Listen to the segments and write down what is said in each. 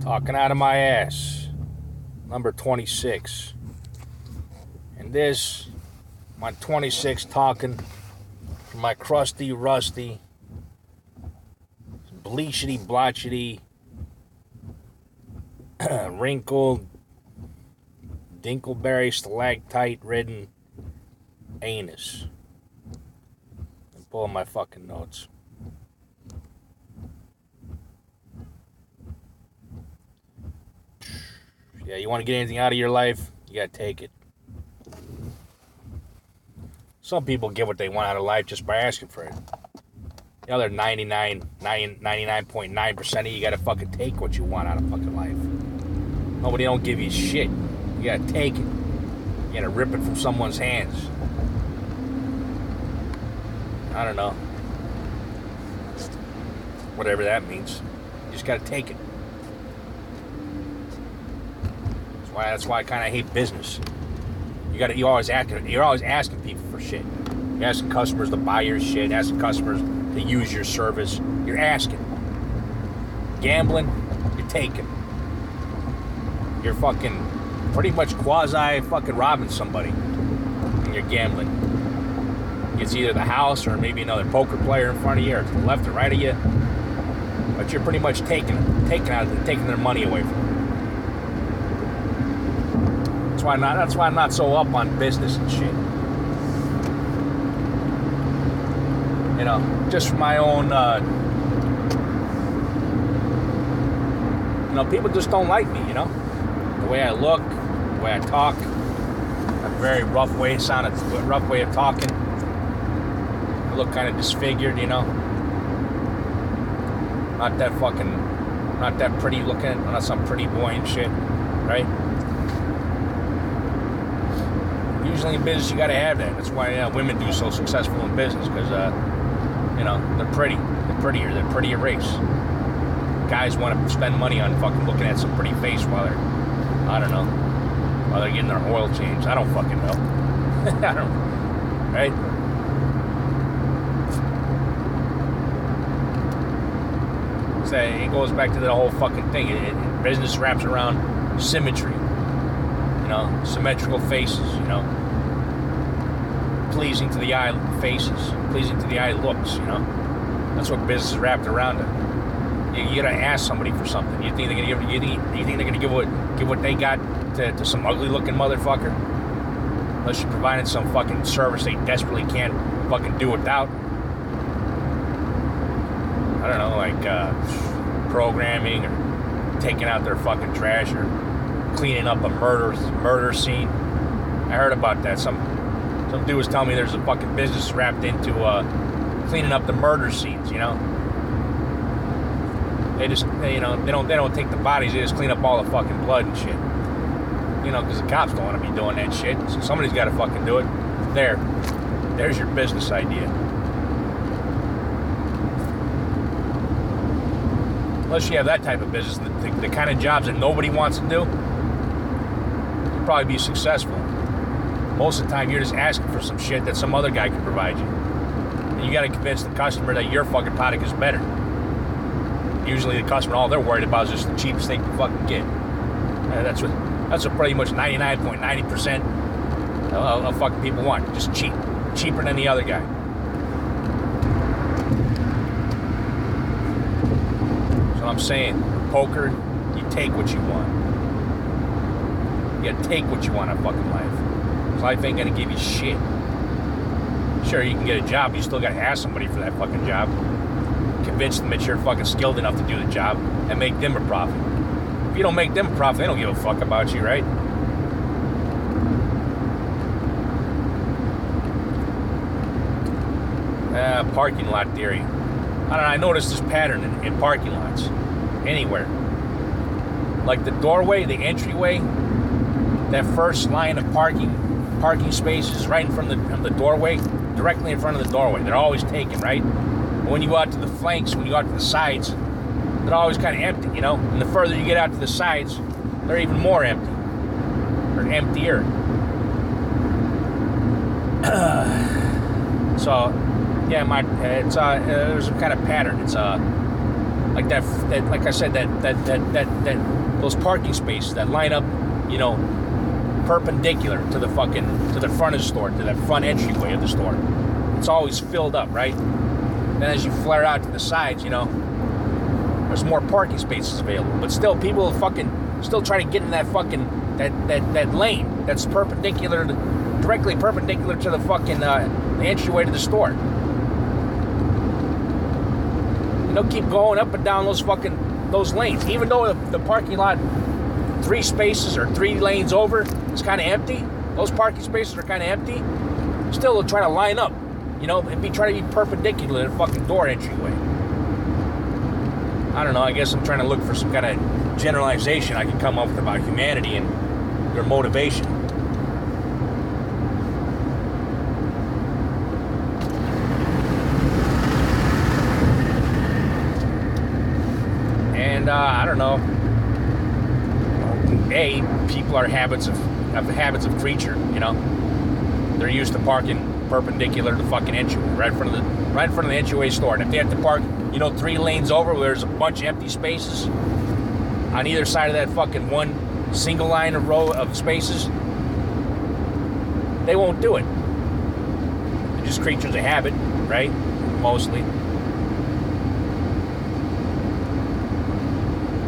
Talking out of my ass. Number 26. And this, my 26 talking from my crusty, rusty, bleachity, blotchety, wrinkled, dinkleberry, stalactite-ridden anus. I'm pulling my fucking notes. Yeah, you want to get anything out of your life, you gotta take it. Some people get what they want out of life just by asking for it. The other 99.9% of you gotta fucking take what you want out of fucking life. Nobody don't give you shit. You gotta take it. You gotta rip it from someone's hands. I don't know. Whatever that means. You just gotta take it. That's why I kind of hate business. You're always asking people for shit. You're asking customers to buy your shit, asking customers to use your service. You're asking. Gambling, you're taking. You're fucking pretty much quasi fucking robbing somebody when you're gambling. It's either the house or maybe another poker player in front of you or to the left or right of you. But you're pretty much taking their money away from them. That's why I'm not so up on business and shit. You know, just for my own, people just don't like me, you know? The way I look, the way I talk, a very rough way of talking. I look kind of disfigured, you know? Not that pretty looking, I'm not some pretty boy and shit, right? Usually in business, you gotta have that. That's why women do so successful in business, because they're pretty. They're prettier race. Guys want to spend money on fucking looking at some pretty face while they're getting their oil changed. I don't fucking know. I don't. Right? So it goes back to the whole fucking thing. Business wraps around symmetry. Symmetrical faces, pleasing to the eye faces, pleasing to the eye looks, That's what business is wrapped around it. You gotta ask somebody for something. You think they're gonna give what they got to some ugly looking motherfucker? Unless you're providing some fucking service they desperately can't fucking do without. I don't know, like programming or taking out their fucking trash or cleaning up a murder scene. I heard about that. Some dude was telling me there's a fucking business wrapped into cleaning up the murder scenes. They just they don't take the bodies. They just clean up all the fucking blood and shit. Because the cops don't want to be doing that shit. So somebody's got to fucking do it. There's your business idea. Unless you have that type of business, the kind of jobs that nobody wants to do, you'll probably be successful. Most of the time, you're just asking for some shit that some other guy can provide you. And you got to convince the customer that your fucking product is better. Usually the customer, all they're worried about is just the cheapest thing to fucking get. That's what pretty much 99.90% of fucking people want. Just cheaper than the other guy. That's what I'm saying. Poker, you take what you want. You gotta take what you want out of fucking life. Because life ain't gonna give you shit. Sure, you can get a job, but you still gotta ask somebody for that fucking job. Convince them that you're fucking skilled enough to do the job and make them a profit. If you don't make them a profit, they don't give a fuck about you, right? Parking lot theory. I don't know, I noticed this pattern in parking lots. Anywhere. Like the doorway, the entryway, that first line of parking spaces right in front of the doorway, directly in front of the doorway. They're always taken, right? But when you go out to the flanks, when you go out to the sides, they're always kind of empty, And the further you get out to the sides, they're even more empty. Or emptier. So, yeah, there's a kind of pattern. It's like that like I said, that those parking spaces that line up, perpendicular to the front of the store, to that front entryway of the store. It's always filled up, right? Then as you flare out to the sides, there's more parking spaces available. But still, people still try to get in that that lane that's directly perpendicular to the the entryway to the store. Keep going up and down those lanes, even though the parking lot 3 spaces or 3 lanes over is kind of empty. Those parking spaces are kind of empty. Still, they'll try to line up, and try to be perpendicular to the door entryway. I don't know. I guess I'm trying to look for some kind of generalization I can come up with about humanity and their motivation. And I don't know. People are habits of creature. They're used to parking perpendicular to the entryway, right in front of the entryway store. And if they have to park, 3 lanes over where there's a bunch of empty spaces on either side of that one single line of row of spaces, they won't do it. They're just creatures of habit, right? Mostly.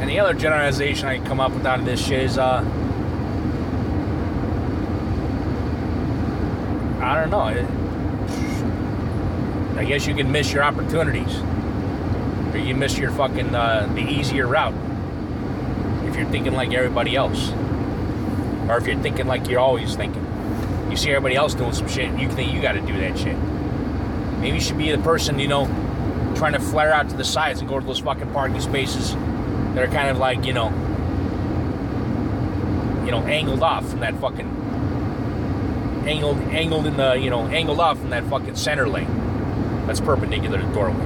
And the other generalization I can come up with out of this shit is, I don't know. I guess you can miss your opportunities. Or you miss your the easier route. If you're thinking like everybody else. Or if you're thinking like you're always thinking. You see everybody else doing some shit, and you think you gotta do that shit. Maybe you should be the person, trying to flare out to the sides and go to those parking spaces that are kind of like, angled off from that angled in the, angled off from that center lane that's perpendicular to the doorway.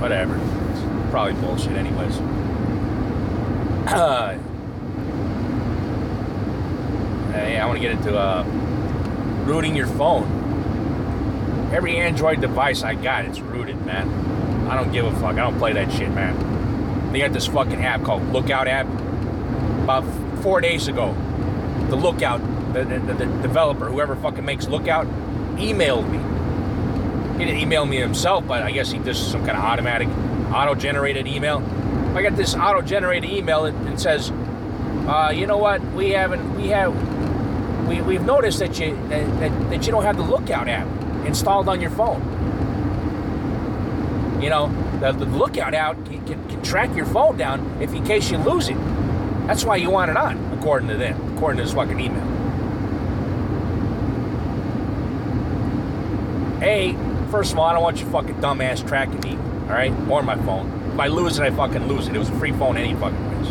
Whatever. It's probably bullshit anyways. Hey, I want to get into rooting your phone. Every Android device I got, it's rooted, man. I don't give a fuck. I don't play that shit, man. They got this app called Lookout app. About 4 days ago, the Lookout, the developer, whoever makes Lookout, emailed me. He didn't email me himself, but I guess he just some kind of automatic, auto-generated email. I got this auto-generated email that says, you know what? We've noticed that you don't have the Lookout app installed on your phone. The Lookout app can track your phone down if in case you lose it. That's why you want it on, according to them, according to this email. First of all, I don't want you dumbass tracking me, all right, or my phone. If I lose it, I lose it. It was a free phone any ways.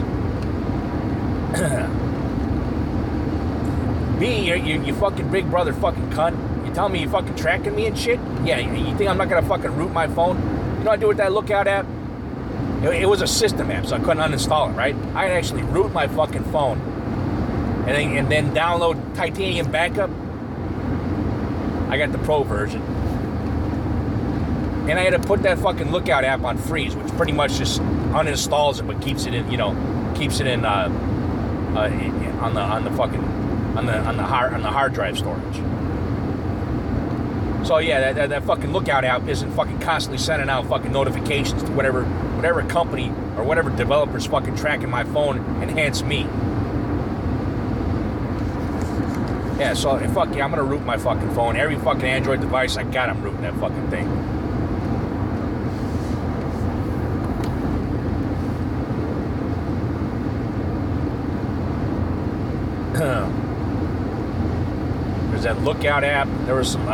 B, you big brother cunt. You tell me you tracking me and shit? Yeah, you think I'm not gonna root my phone? You know what I do with that Lookout app? It was a system app, so I couldn't uninstall it, right? I could actually root my phone and then download Titanium Backup. I got the pro version. And I had to put that Lookout app on freeze, which pretty much just uninstalls it, but keeps it in, on the hard drive storage. So yeah, that Lookout app isn't constantly sending out notifications to whatever company or whatever developer's tracking my phone and hence me. Yeah, so fuck yeah, I'm gonna root my phone. Every Android device I got, I'm rooting that thing. There's that Lookout app. There was some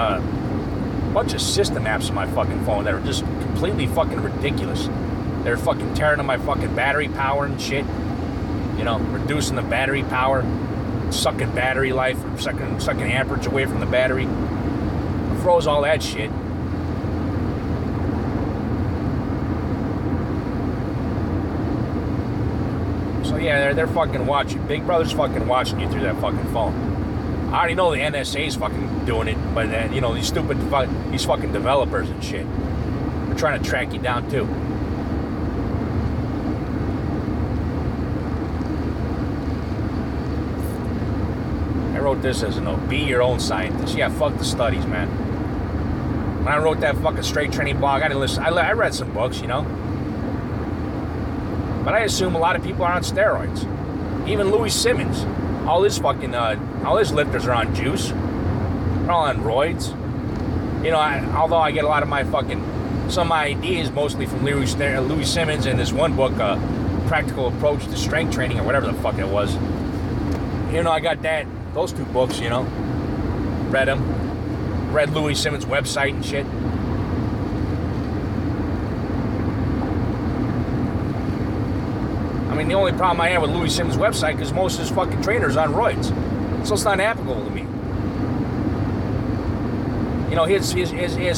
bunch of system apps on my phone that are just completely ridiculous. They're tearing on my battery power and shit. Reducing the battery power, sucking battery life, sucking amperage away from the battery. It froze all that shit. So yeah, they're watching. Big Brother's watching you through that phone. I already know the NSA's doing it, but you know, these fucking developers and shit, they're trying to track you down too. I wrote this as a note: be your own scientist. Yeah, fuck the studies, man. When I wrote that fucking straight training blog, I didn't listen. I read some books, you know, but I assume a lot of people are on steroids. Even Louis Simmons, all his lifters are on juice. They're all on roids. You know, although I get a lot of my some ideas mostly from Louis Simmons and this one book, Practical Approach to Strength Training, or whatever the fuck it was. You know, I got those two books, you know, read them. Read Louis Simmons' website and shit. I mean, the only problem I have with Louis Simmons' website is most of his fucking trainers on roids, so it's not applicable to me. You know, his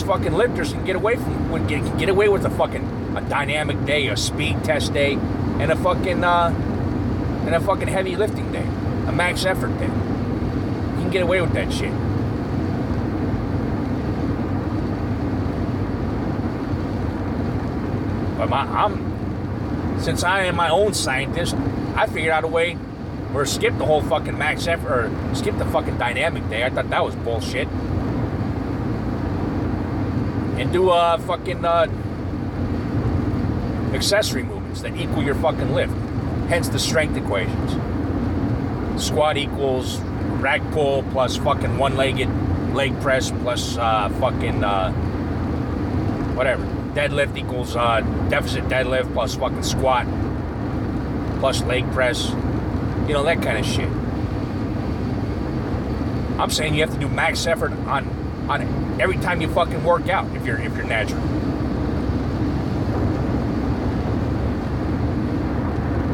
fucking lifters can get away with a dynamic day, a speed test day, and a fucking heavy lifting day, a max effort day. You can get away with that shit. But since I am my own scientist, I figured out a way or skip the whole fucking max effort, or skip the fucking dynamic day. I thought that was bullshit. And do fucking accessory movements that equal your fucking lift. Hence the strength equations. Squat equals rack pull plus fucking one-legged leg press plus whatever. Deadlift equals deficit deadlift plus fucking squat plus leg press. You know, that kind of shit. I'm saying you have to do max effort on every time you fucking work out if you're natural.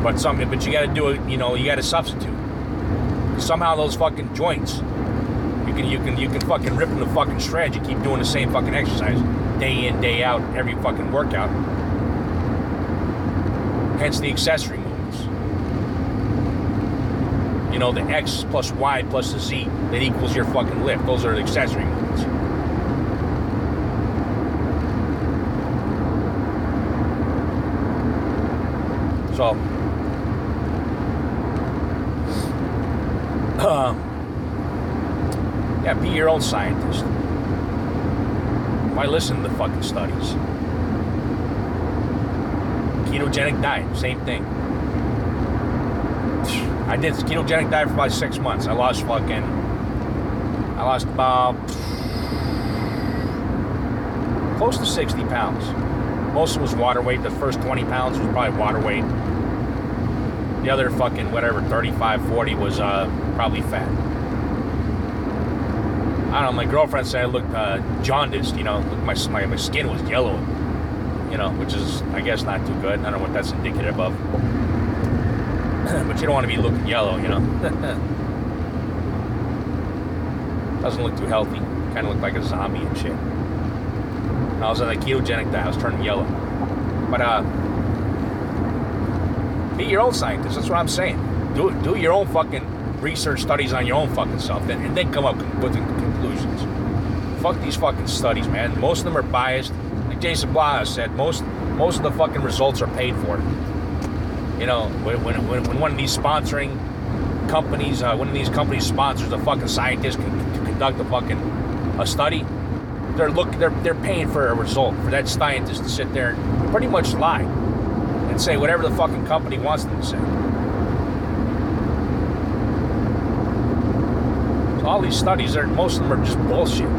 But you got to do it. You know, you got to substitute. Somehow those fucking joints, you can fucking rip them to fucking shreds. You keep doing the same fucking exercise day in, day out, every fucking workout. Hence the accessory movements. You know, the X plus Y plus the Z that equals your fucking lift. Those are the accessory movements. So, yeah, be your own scientist. Why listen to the fucking studies? Ketogenic diet, same thing. I did ketogenic diet for about 6 months. I lost about close to 60 pounds. Most of it was water weight. The first 20 pounds was probably water weight. The other fucking whatever, 35, 40 was probably fat. I don't know, my girlfriend said I looked jaundiced, you know, my skin was yellow, you know, which is, I guess, not too good. I don't know what that's indicative of. But you don't want to be looking yellow, you know. Doesn't look too healthy. Kind of looked like a zombie and shit. And I was on a ketogenic diet, I was turning yellow. But, be your own scientist, that's what I'm saying. Do your own fucking research studies on your own fucking self, and then come up with conclusions. Fuck these fucking studies, man. Most of them are biased. Like Jason Blas said, most of the fucking results are paid for. You know, when one of these sponsoring companies, one of these companies sponsors a fucking scientist to conduct a study, they're paying for a result for that scientist to sit there and pretty much lie and say whatever the fucking company wants them to say. All these studies, most of them are just bullshit.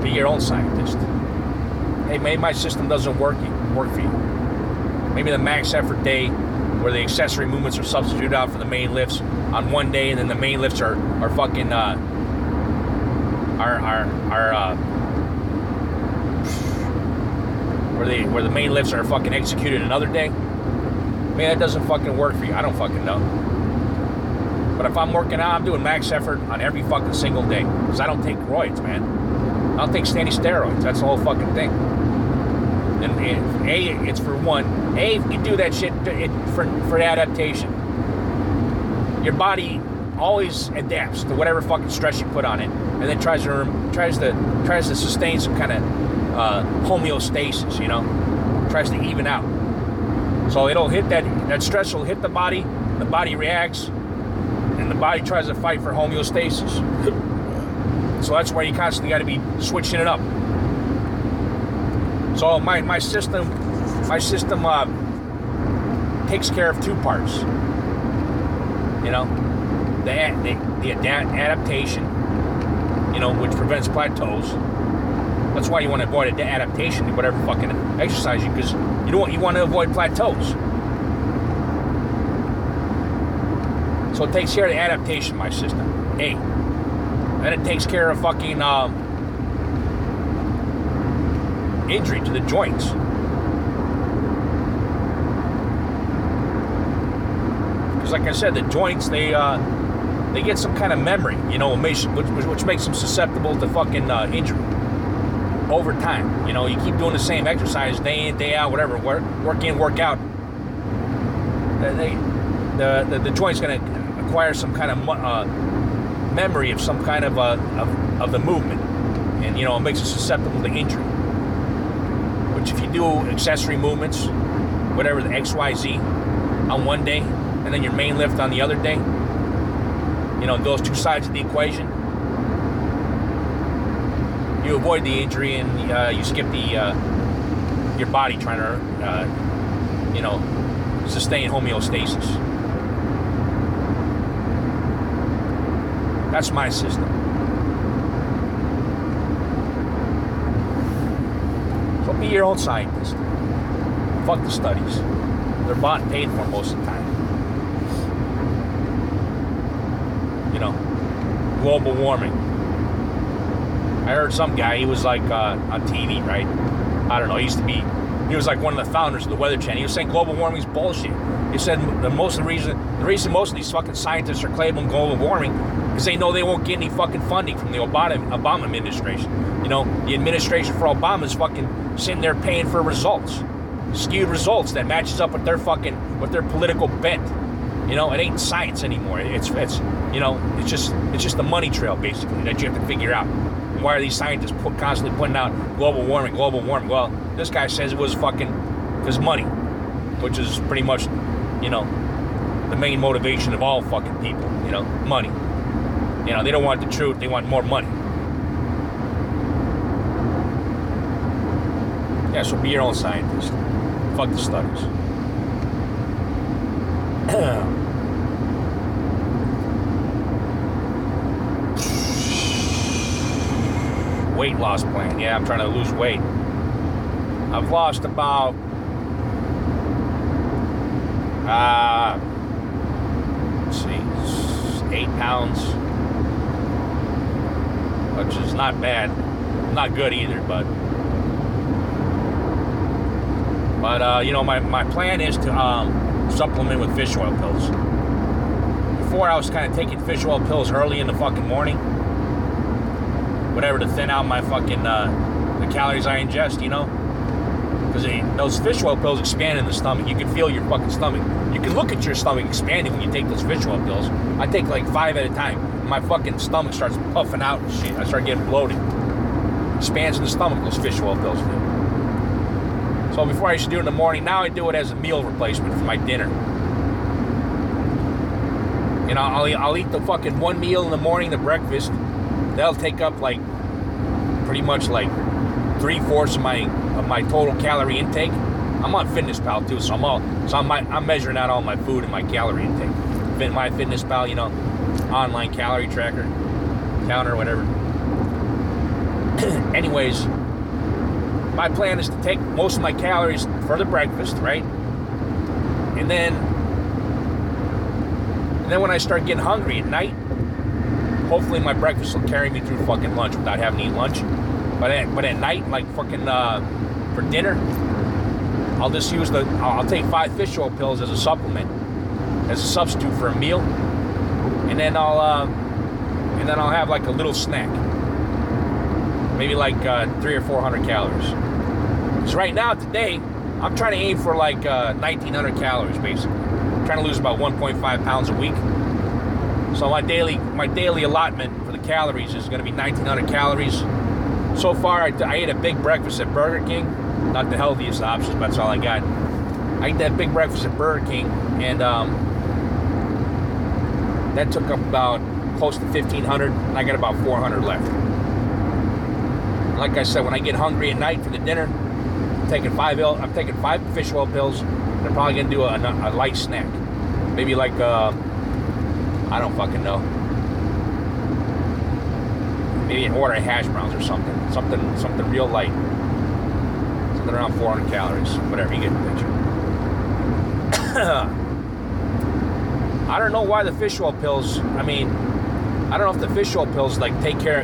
Be your own scientist. Hey, maybe my system doesn't work for you. Maybe the max effort day, where the accessory movements are substituted out for the main lifts on one day, and then the main lifts are fucking where the main lifts are fucking executed another day. Maybe that doesn't fucking work for you. I don't fucking know. But if I'm working out, I'm doing max effort on every fucking single day. Because I don't take roids, man. I don't take any steroids. That's the whole fucking thing. And it's for one. You do that shit for adaptation. Your body always adapts to whatever fucking stress you put on it. and then tries to sustain some kind of homeostasis, you know, tries to even out. So it'll hit that stress will hit the body reacts, and the body tries to fight for homeostasis. So that's why you constantly got to be switching it up. So my system takes care of two parts. You know, the adaptation, you know, which prevents plateaus. That's why you want to avoid adaptation to whatever fucking exercise because you want to avoid plateaus. So it takes care of the adaptation, my system. A. Then it takes care of fucking injury to the joints. Because like I said, the joints, they get some kind of memory, you know, which makes them susceptible to fucking injury over time. You know, you keep doing the same exercise day in, day out, whatever, work in, work out. The joint's going to acquire some kind of memory of some kind of the movement, and you know, it makes it susceptible to injury. Which if you do accessory movements, whatever the XYZ, on one day, and then your main lift on the other day, you know, those two sides of the equation, you avoid the injury and you skip your body trying to, you know, sustain homeostasis. That's my system. So be your own scientist. Fuck the studies. They're bought and paid for most of the time. You know, global warming. I heard some guy, he was like on TV, right? I don't know, he was like one of the founders of the Weather Channel. He was saying global warming is bullshit. He said the reason most of these fucking scientists are claiming global warming because they know they won't get any fucking funding from the Obama administration. You know, the administration for Obama is fucking sitting there paying for results, skewed results that matches up with their political bent. You know, it ain't science anymore. It's you know, it's just the money trail basically that you have to figure out. And why are these scientists constantly putting out global warming? Well, this guy says it was fucking because money, which is pretty much, you know, the main motivation of all fucking people. You know, money. You know, they don't want the truth. They want more money. Yeah, so be your own scientist. Fuck the studies. Weight loss plan. Yeah, I'm trying to lose weight. I've lost about let's see, 8 pounds, which is not bad, not good either, but you know, my plan is to supplement with fish oil pills. Before I was kind of taking fish oil pills early in the fucking morning, whatever, to thin out my fucking the calories I ingest, you know, because those fish oil pills expand in the stomach. You can feel your fucking stomach. You can look at your stomach expanding when you take those fish oil pills. I take like 5 at a time. My fucking stomach starts puffing out and shit. I start getting bloated. Expands in the stomach, those fish oil pills do. So before I used to do it in the morning, now I do it as a meal replacement for my dinner. You know, I'll eat the fucking one meal in the morning, the breakfast. That'll take up like pretty much like 3/4 of my total calorie intake. I'm on FitnessPal too, so I'm measuring out all my food and my calorie intake. My FitnessPal, you know, online calorie tracker, counter, whatever. Anyways, my plan is to take most of my calories for the breakfast, right? And then when I start getting hungry at night, hopefully my breakfast will carry me through fucking lunch without having to eat lunch. But at night, like fucking for dinner, I'll just I'll take 5 fish oil pills as a supplement, as a substitute for a meal, and then I'll have like a little snack, maybe like 300 or 400 calories. Because right now, today, I'm trying to aim for like 1,900 calories basically. I'm trying to lose about 1.5 pounds a week. So my daily allotment for the calories is going to be 1,900 calories. So far, I ate a big breakfast at Burger King. Not the healthiest options, but that's all I got. I ate that big breakfast at Burger King, and that took up about close to 1,500, and I got about 400 left. Like I said, when I get hungry at night for the dinner, I'm taking 5 fish oil pills, and I'm probably going to do a light snack. Maybe like, I don't fucking know. Maybe an order of hash browns or something. Something real light. Something around 400 calories. Whatever, you get the picture. I don't know why the fish oil pills, I don't know if the fish oil pills like take or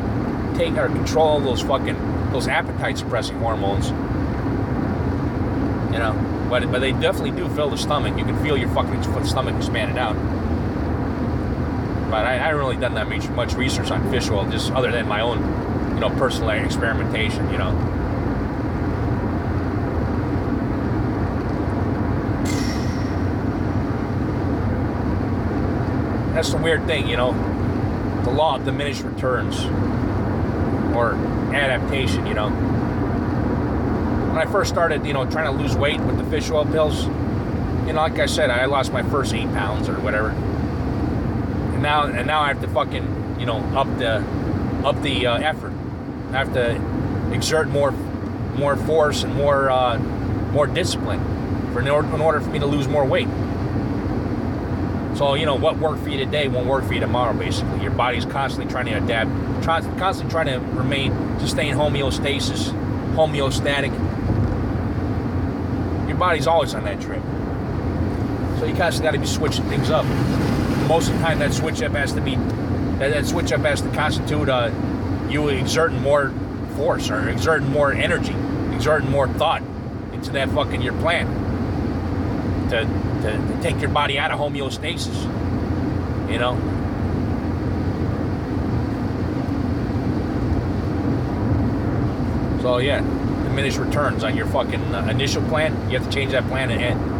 control those appetite suppressing hormones. You know, but they definitely do fill the stomach. You can feel your fucking stomach expanded out. But I haven't really done that much research on fish oil, just other than my own, personal experimentation, That's the weird thing, the law of diminished returns, or adaptation, When I first started, trying to lose weight with the fish oil pills, like I said, I lost my first 8 pounds or whatever. And now I have to fucking, up the effort. I have to exert more force and more discipline in order for me to lose more weight. So, what worked for you today won't work for you tomorrow, basically. Your body's constantly trying to adapt, constantly trying to sustain homeostasis, homeostatic. Your body's always on that trip. So you constantly got to be switching things up. Most of the time, that switch up has to constitute you exerting more force or exerting more energy, exerting more thought into that fucking your plan to take your body out of homeostasis. So yeah, diminished returns on your fucking initial plan. You have to change that plan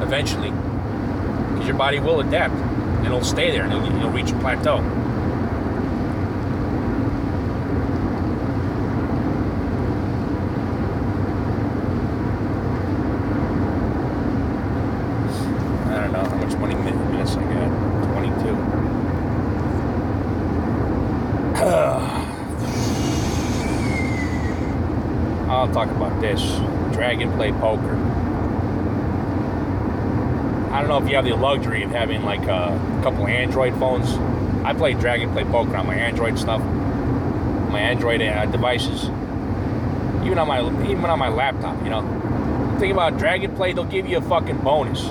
eventually, because your body will adapt. And it'll stay there, and you'll reach a plateau. I don't know how much minutes I got. 22. I'll talk about this. Dragonplay Poker. I don't know if you have the luxury of having like a couple of Android phones. I play Dragonplay Poker on my Android stuff, my Android devices, even on my laptop. Think about Dragonplay; they'll give you a fucking bonus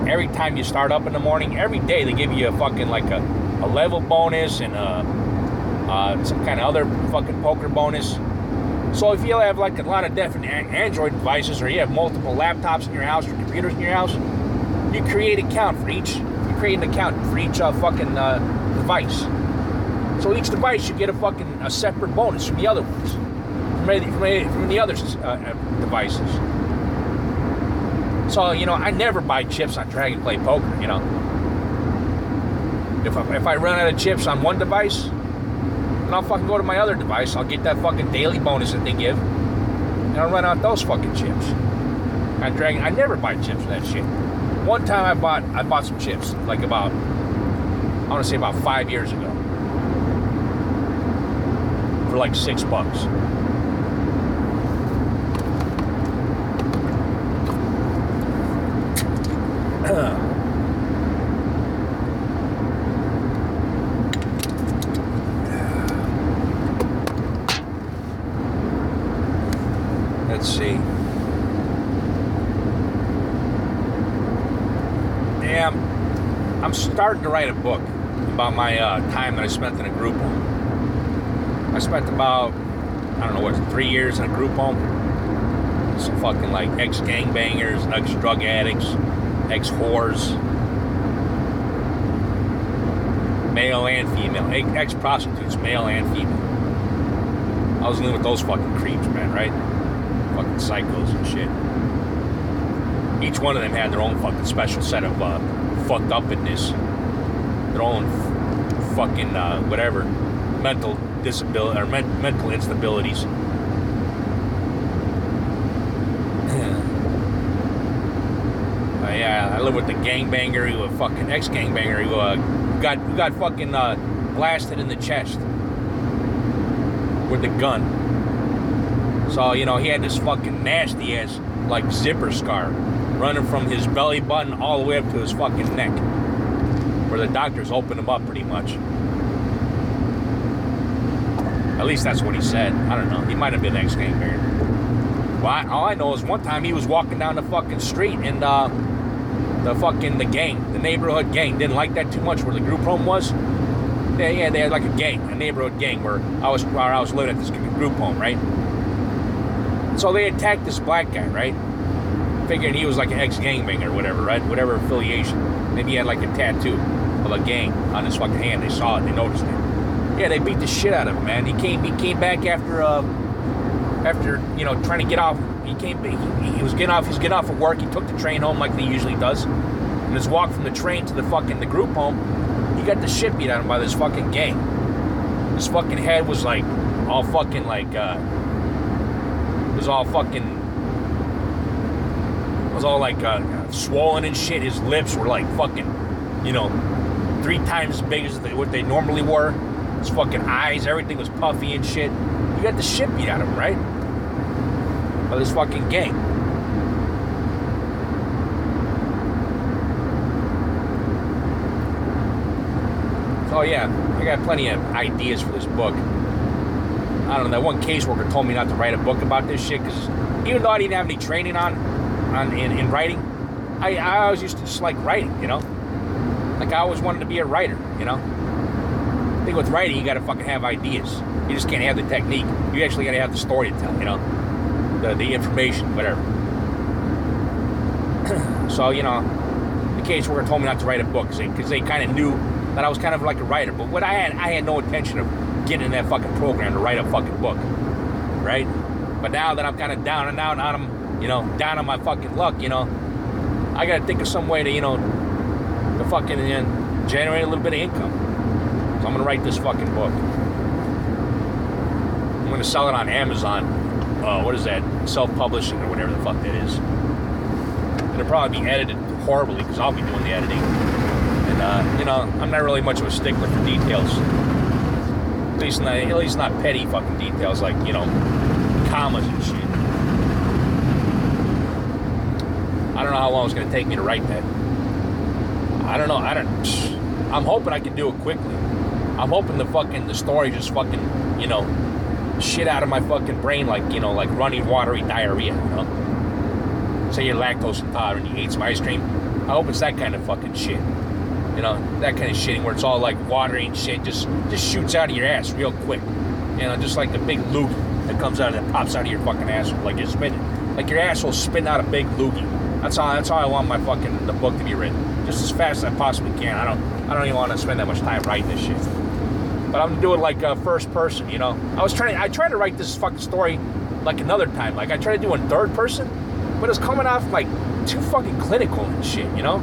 every time you start up in the morning. Every day they give you a fucking like a level bonus and some kind of other fucking poker bonus. So if you have like a lot of different Android devices, or you have multiple laptops in your house or computers in your house, you create an account for each. You create an account for each fucking device. So each device you get a separate bonus from the other ones, from the other devices. So I never buy chips on Dragonplay Poker. If I run out of chips on one device, then I'll fucking go to my other device. I'll get that fucking daily bonus that they give, and I'll run out those fucking chips. I never buy chips for that shit. One time I bought some chips, like about 5 years ago, for like $6. Let's see. Yeah, I'm starting to write a book about my time that I spent in a group home. I spent about, 3 years in a group home. Some fucking like ex-gangbangers, ex-drug addicts, ex-whores, male and female, ex-prostitutes, male and female. I was living with those fucking creeps, man, right? Fucking psychos and shit. Each one of them had their own fucking special set of fucked upness, their own fucking whatever mental disability or mental instabilities. Yeah, I live with the gangbanger, who a fucking ex-gangbanger who got fucking blasted in the chest with the gun. So, you know, he had this fucking nasty ass like zipper scar running from his belly button all the way up to his fucking neck, where the doctors opened him up pretty much. At least that's what he said. I don't know. He might have been an ex-gangbanger. Well, all I know is one time he was walking down the fucking street and the neighborhood gang didn't like that too much where the group home was. They had like a neighborhood gang where I was living at this group home, right? So they attacked this black guy, right? Figuring he was like an ex-gangbanger or whatever, right? Whatever affiliation. Maybe he had like a tattoo of a gang on his fucking hand. They saw it, they noticed it. Yeah, they beat the shit out of him, man. He came back after you know, trying to get off. He was getting off of work. He took the train home like he usually does. And his walk from the train to the group home, he got the shit beat out of him by this fucking gang. His fucking head was like all fucking like swollen and shit. His lips were like fucking, you know, 3 times as big as what they normally were. His fucking eyes, everything was puffy and shit. He got the shit beat out of him, right? By this fucking gang. So yeah, I got plenty of ideas for this book. I don't know, that one caseworker told me not to write a book about this shit because even though I didn't have any training in writing, I always used to just like writing, you know? Like I always wanted to be a writer, you know? I think with writing, you gotta fucking have ideas. You just can't have the technique. You actually gotta have the story to tell, you know? The information, whatever. So, you know, the caseworker told me not to write a book because they kind of knew that I was kind of like a writer. But what I had no intention of getting in that fucking program to write a fucking book, right? But now that I'm kind of down and out on them, you know, down on my fucking luck, you know, I gotta think of some way to, you know, to fucking generate a little bit of income. So I'm gonna write this fucking book. I'm gonna sell it on Amazon. What is that? Self-publishing or whatever the fuck that is. It'll probably be edited horribly because I'll be doing the editing. And you know, I'm not really much of a stickler for details. At least not petty fucking details like, you know, commas and shit. I don't know how long it's gonna take me to write that. I don't know. I'm hoping I can do it quickly. I'm hoping the story just fucking, you know, shit out of my fucking brain like, you know, like running watery diarrhea, you know? Say you're lactose intolerant and you ate some ice cream. I hope it's that kind of fucking shit. You know, that kind of shitting where it's all like watery and shit just shoots out of your ass real quick. You know, just like the big loogie that comes out that pops out of your fucking asshole, like you're spinning. Like your asshole spitting out a big loogie. That's how I want the book to be written. Just as fast as I possibly can. I don't even want to spend that much time writing this shit. But I'm gonna do it like first person, you know. I tried to write this fucking story like another time. Like I tried to do it in third person, but it's coming off like too fucking clinical and shit, you know.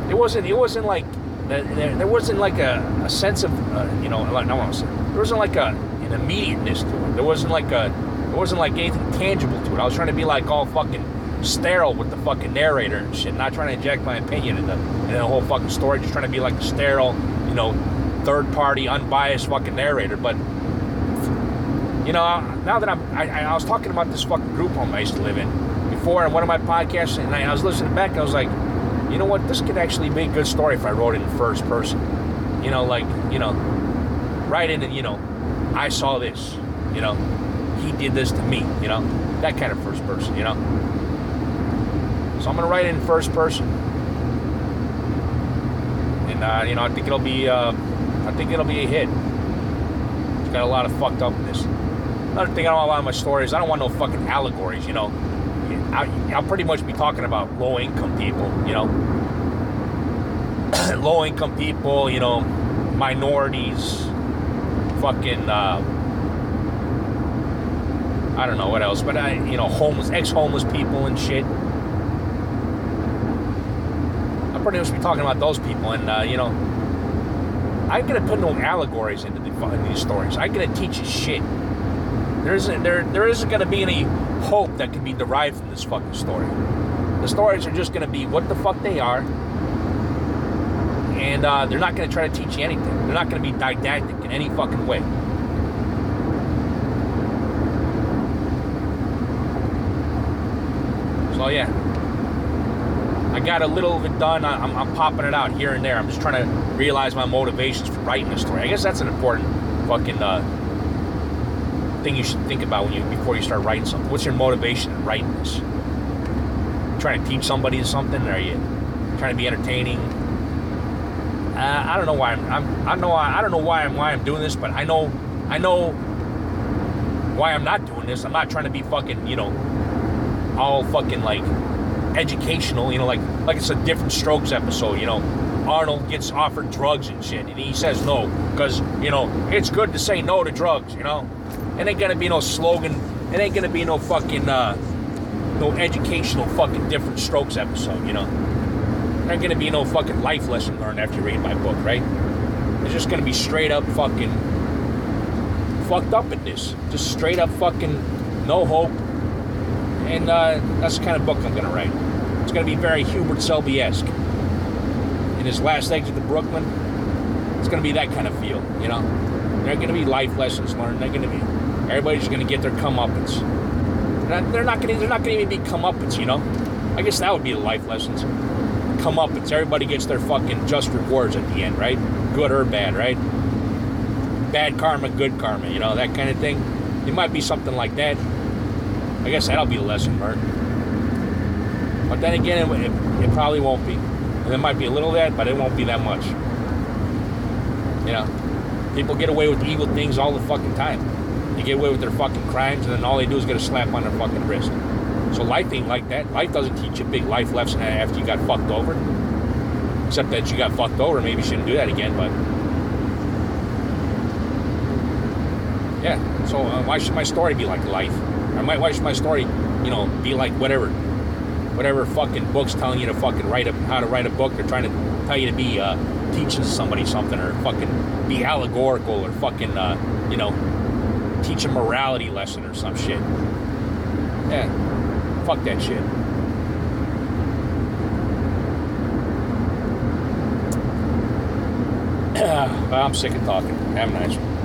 It wasn't like there wasn't like a sense of you know, like, there wasn't like an immediateness to it. There wasn't like anything tangible to it. I was trying to be like all fucking sterile with the fucking narrator and shit, not trying to inject my opinion in the whole fucking story. Just trying to be like a sterile, you know, third party, unbiased fucking narrator. But you know, now that I was talking about this fucking group home I used to live in before in one of my podcasts, and I was listening back, and I was like, you know what, this could actually be a good story if I wrote it in first person. You know, like, you know, write in and, you know, I saw this, you know, he did this to me, you know, that kind of first person, you know. So I'm gonna write it in first person, and you know, I think it'll be a hit. It's got a lot of fucked upness. Another thing I don't want a lot of my stories, I don't want no fucking allegories, you know. I'll pretty much be talking about low-income people, you know. Low-income people, you know, minorities, fucking, I don't know what else, but you know, ex-homeless people and shit. I'll pretty much be talking about those people, and, you know, I ain't gonna put no allegories into these stories. I ain't gonna teach you shit. There isn't gonna be any hope that can be derived from this fucking story. The stories are just gonna be what the fuck they are, and they're not gonna try to teach you anything. They're not gonna be didactic in any fucking way. So yeah, I got a little of it done. I'm popping it out here and there. I'm just trying to realize my motivations for writing a story. I guess that's an important fucking thing you should think about before you start writing something. What's your motivation in writing this? You trying to teach somebody something? Or are you trying to be entertaining? I don't know why I don't know why I'm doing this, but I know why I'm not doing this. I'm not trying to be fucking, all fucking like educational, like it's a Different Strokes episode, Arnold gets offered drugs and shit, and he says no, because, it's good to say no to drugs, It ain't gonna be no slogan, it ain't gonna be no fucking, no educational fucking Different Strokes episode, There ain't gonna be no fucking life lesson learned after you read my book, right? It's just gonna be straight up fucking fucked up in this. Just straight up fucking no hope. And that's the kind of book I'm going to write. It's going to be very Hubert Selby-esque. In his last exit to Brooklyn, it's going to be that kind of feel, There are going to be life lessons learned. They're going to be, everybody's going to get their comeuppance. They're not going to even be comeuppance, I guess that would be the life lessons. Comeuppance. Everybody gets their fucking just rewards at the end, right? Good or bad, right? Bad karma, good karma, that kind of thing. It might be something like that. I guess that'll be a lesson learned. But then again, it probably won't be. And there might be a little of that, but it won't be that much. People get away with evil things all the fucking time. They get away with their fucking crimes, and then all they do is get a slap on their fucking wrist. So life ain't like that. Life doesn't teach you a big life lesson after you got fucked over. Except that you got fucked over. Maybe you shouldn't do that again, but... Yeah, so why should my story be like life? Or why should my story, be like whatever fucking book's telling you to fucking how to write a book? They're trying to tell you to be teaching somebody something, or fucking be allegorical, or fucking, teach a morality lesson or some shit. Yeah, fuck that shit. Well, I'm sick of talking. Have a nice one.